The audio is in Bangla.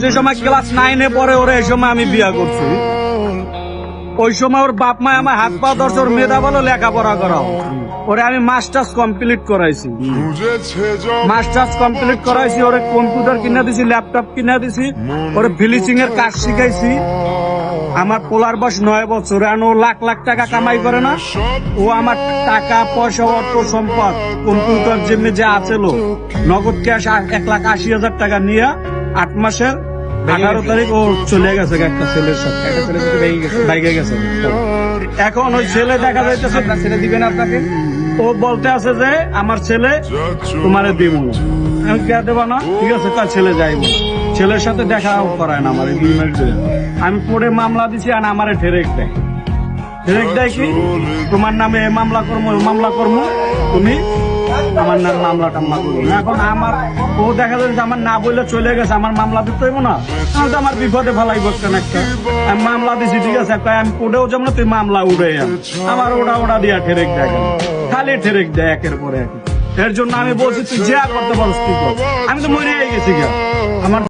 যে সময় ক্লাস 9-এ পড়ে ওরে এই সময় আমি বিয়া করছি। ওই সময় ওর বাপ মা আমার হাত পা ধরছে, ওর মেধা বলো লেখাপড়া করাও। ওরে আমি মাস্টার্স কমপ্লিট করাইছি, মাস্টার্স কমপ্লিট করাইছি। ওরে কম্পিউটার কিনে দিছি, ল্যাপটপ কিনে দিছি, ওরে ফিনিশিং এর কাজ শিখাইছি। আমার পোলার বয়স 9 বছর, আর ও লাখ লাখ টাকা কামাই করে না। ও আমার টাকা পয়সা অর্থ সম্পদ কম্পিউটার জিমে যে আছিল নগদ ক্যাশ 1,80,000 টাকা নিয়ে 8 মাসের 18 তারিখ ও চলে গেছে একটা ছেলের সাথে, বাইকে গেছে। এখন ওই ছেলে দেখা যাইতেছে ছেলে দিবেন আপনাকে, ও বলতে আছে যে আমার ছেলে তোমারে দিব না। আমি কে দেবো না, ঠিক আছে কাল ছেলে যাইব। ছেলের সাথে দেখা করায় না আমার এই 2 মিনিট ধরে। আমি পরে মামলা দিছি, আর আমারে ঠেরেক দেয়। ঠেরেক দেয় কি তোমার নামে এ মামলা করবো, ও মামলা করবো, তুমি আমার নাম মামলা টামলা করবো না। এখন আমার ও দেখা যাচ্ছে আমার না বললে চলে গেছে, আমার মামলা দিতে হইব না, আমি তো আমার বিপদে ফেলাই বসছেন একটা। আমি মামলা দিছি, ঠিক আছে আমি কোর্টেও যাবো না, তুই মামলা উড়ে আমার ওটা দিয়া ঠেরেক দেয়, খালি ঠেরেক দেয় একের পরে এক। এর জন্য আমি বলছি তুই যা করতে পারস তুই কর। আমি তো মরে গেছি গা, আমার